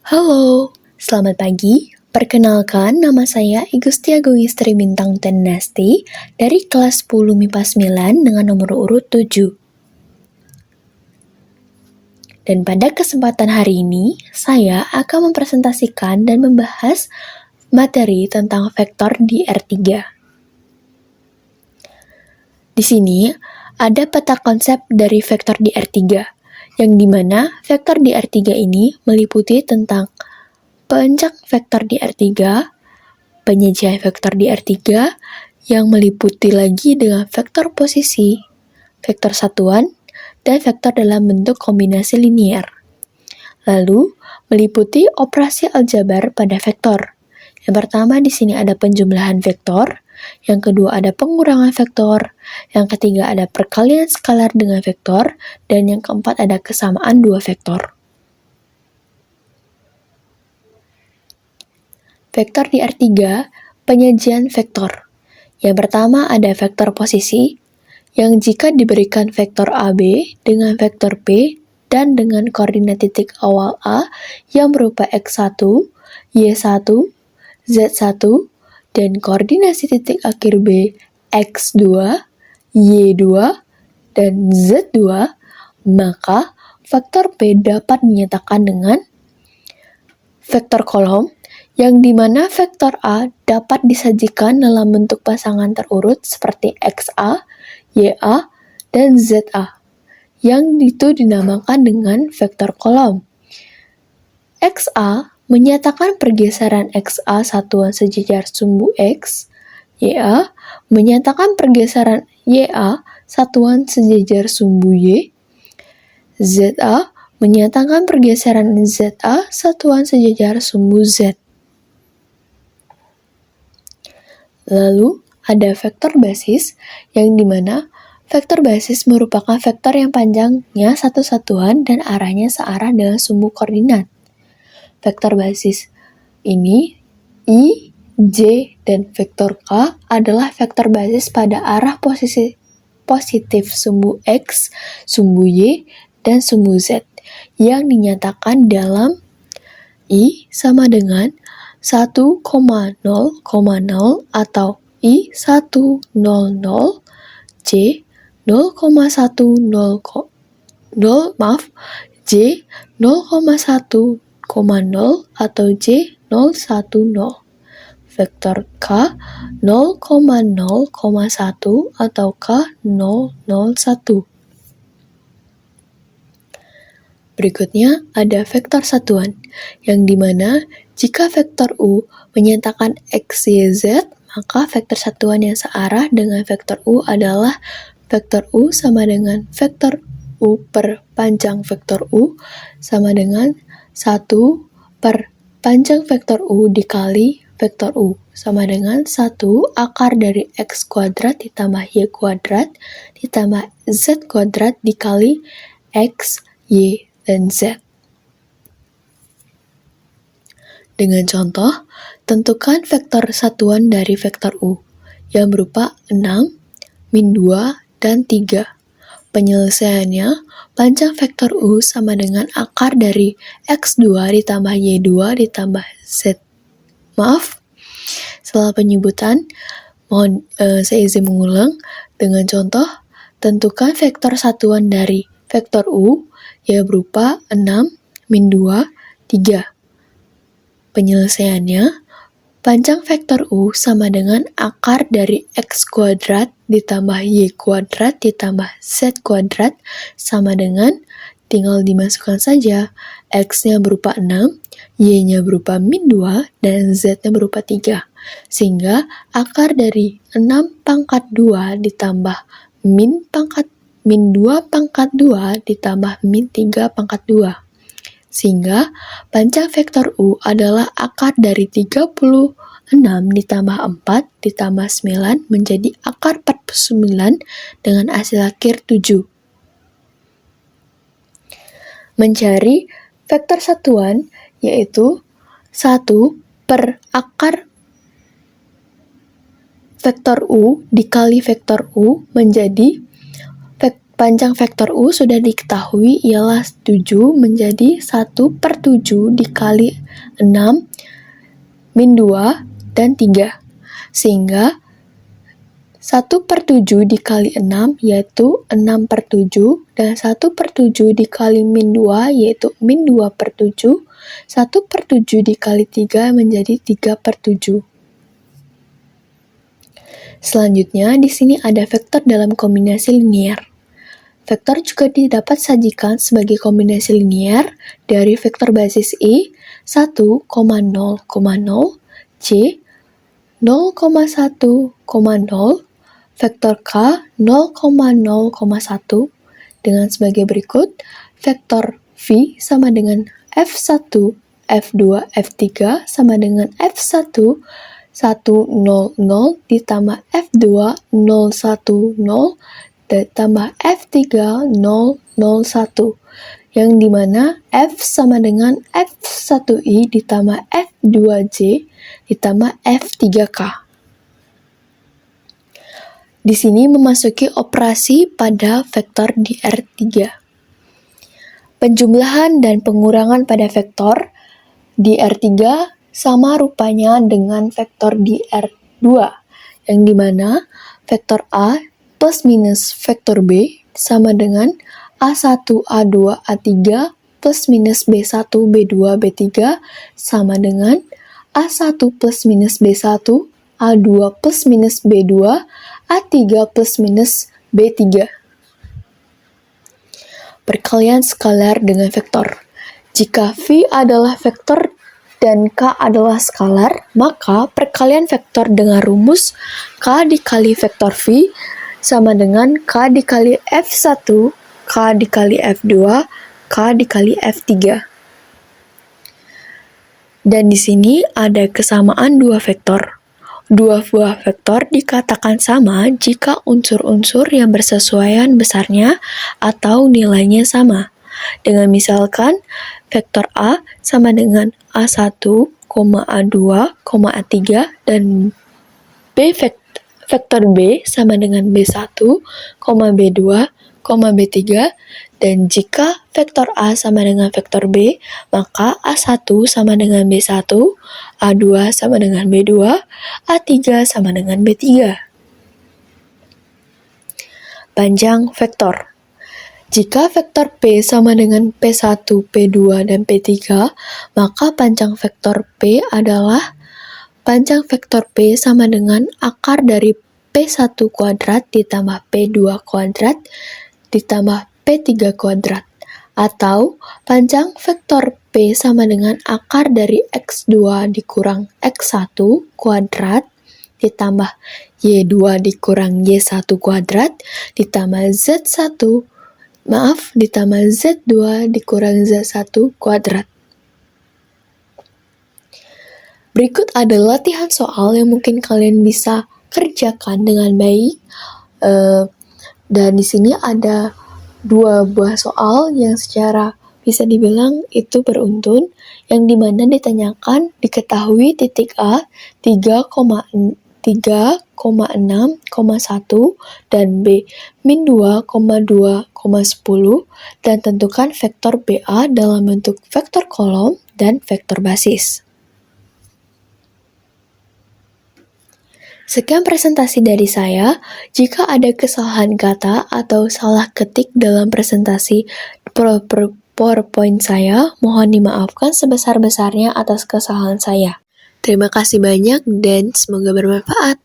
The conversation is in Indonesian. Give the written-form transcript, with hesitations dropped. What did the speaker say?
Halo, selamat pagi. Perkenalkan, nama saya Igustia Gowistri Bintang Tenasti dari kelas 10 MIPA 9 dengan nomor urut 7. Dan pada kesempatan hari ini, saya akan mempresentasikan dan membahas materi tentang vektor di R3. Di sini, ada peta konsep dari vektor di R3, yang dimana vektor di R3 ini meliputi tentang pencak vektor di R3, penyajian vektor di R3, yang meliputi lagi dengan vektor posisi, vektor satuan, dan vektor dalam bentuk kombinasi linear. Lalu, meliputi operasi aljabar pada vektor. Yang pertama di sini ada penjumlahan vektor, yang kedua ada pengurangan vektor, yang ketiga ada perkalian skalar dengan vektor, dan yang keempat ada kesamaan dua vektor. Vektor di R3, penyajian vektor. Yang pertama ada vektor posisi, yang jika diberikan vektor AB dengan vektor P dan dengan koordinat titik awal A yang berupa X1, Y1, Z1, dan koordinasi titik akhir B X2, Y2, dan Z2, maka vektor P dapat dinyatakan dengan vektor kolom, yang dimana vektor A dapat disajikan dalam bentuk pasangan terurut seperti XA, YA, dan ZA, yang itu dinamakan dengan vektor kolom. XA menyatakan pergeseran XA satuan sejajar sumbu X, YA menyatakan pergeseran YA satuan sejajar sumbu Y, ZA menyatakan pergeseran ZA satuan sejajar sumbu Z. Lalu ada vektor basis, yang dimana vektor basis merupakan vektor yang panjangnya satu satuan dan arahnya searah dengan sumbu koordinat. Vektor basis ini I, J, dan vektor K adalah vektor basis pada arah posisi positif sumbu X, sumbu Y, dan sumbu Z, yang dinyatakan dalam I sama dengan 1,0,0 atau I100, J 0,10 atau J010. Vektor K 0,0,1 atau K001. Berikutnya ada vektor satuan, yang dimana jika vektor U menyatakan X, Y, Z, maka vektor satuan yang searah dengan vektor U adalah vektor U sama dengan vektor U per panjang vektor U sama dengan 1 per panjang vektor U dikali vektor U sama dengan 1 akar dari X kuadrat ditambah Y kuadrat ditambah Z kuadrat dikali X, Y, dan Z. Dengan contoh, tentukan vektor satuan dari vektor U, yang berupa 6, min 2, dan 3. Penyelesaiannya, panjang vektor U sama dengan akar dari X2 ditambah Y2 ditambah Z. Setelah penyebutan, saya izin mengulang. Dengan contoh, tentukan vektor satuan dari vektor U, yang berupa 6, min 2, 3. Penyelesaiannya, panjang vektor U sama dengan akar dari X kuadrat ditambah Y kuadrat ditambah Z kuadrat sama dengan, tinggal dimasukkan saja, X-nya berupa 6, Y-nya berupa min 2, dan Z-nya berupa 3. Sehingga akar dari 6 pangkat 2 ditambah min 2 pangkat 2 ditambah min 3 pangkat 2. Sehingga panjang vektor U adalah akar dari 36 ditambah 4 ditambah 9 menjadi akar 49 dengan hasil akhir 7. Mencari vektor satuan yaitu 1 per akar vektor U dikali vektor U menjadi Panjang vektor U sudah diketahui ialah 7 menjadi 1/7 dikali 6 min 2 dan 3. Sehingga 1/7 dikali 6 yaitu 6/7 dan 1/7 dikali min 2 yaitu min 2/7. 1/7 dikali 3 menjadi 3/7. Selanjutnya di sini ada vektor dalam kombinasi linier. Vektor juga dapat sajikan sebagai kombinasi linier dari vektor basis I 1,0,0, C 0,1,0, vektor K 0,0,1 dengan sebagai berikut. Vektor V sama dengan F1, F2, F3 sama dengan F1, 1,0,0 ditambah F2, 0,1,0 ditambah F3, 0,0,1 yang dimana F sama dengan F1I ditambah F2J ditambah F3K. Di sini memasuki operasi pada vektor di R3. Penjumlahan dan pengurangan pada vektor di R3 sama rupanya dengan vektor di R2, yang dimana vektor A plus minus vektor B sama dengan A1, A2, A3 plus minus B1, B2, B3 sama dengan A1 plus minus B1, A2 plus minus B2, A3 plus minus B3. Perkalian skalar dengan vektor. Jika V adalah vektor dan K adalah skalar, maka perkalian vektor dengan rumus K dikali vektor V sama dengan K dikali F1, K dikali F2, K dikali F3. Dan di sini ada kesamaan dua vektor. Dua buah vektor dikatakan sama jika unsur-unsur yang bersesuaian besarnya atau nilainya sama. Dengan misalkan vektor A sama dengan A1, A2, A3 dan vektor B sama dengan B1, B2, B3, dan jika vektor A sama dengan vektor B, maka A1 sama dengan B1, A2 sama dengan B2, A3 sama dengan B3. Panjang vektor. Jika vektor P sama dengan P1, P2, dan P3, maka panjang vektor P adalah panjang vektor P sama dengan akar dari P1 kuadrat ditambah P2 kuadrat ditambah P3 kuadrat. Atau panjang vektor P sama dengan akar dari X2 dikurang X1 kuadrat ditambah Y2 dikurang Y1 kuadrat ditambah ditambah Z2 dikurang Z1 kuadrat. Berikut ada latihan soal yang mungkin kalian bisa kerjakan dengan baik. Dan di sini ada 2 buah soal yang secara bisa dibilang itu beruntun, yang dimana ditanyakan diketahui titik A 3,6,1 dan B min 2,2,10 dan tentukan vektor BA dalam bentuk vektor kolom dan vektor basis. Sekian presentasi dari saya. Jika ada kesalahan kata atau salah ketik dalam presentasi PowerPoint saya, mohon dimaafkan sebesar-besarnya atas kesalahan saya. Terima kasih banyak dan semoga bermanfaat.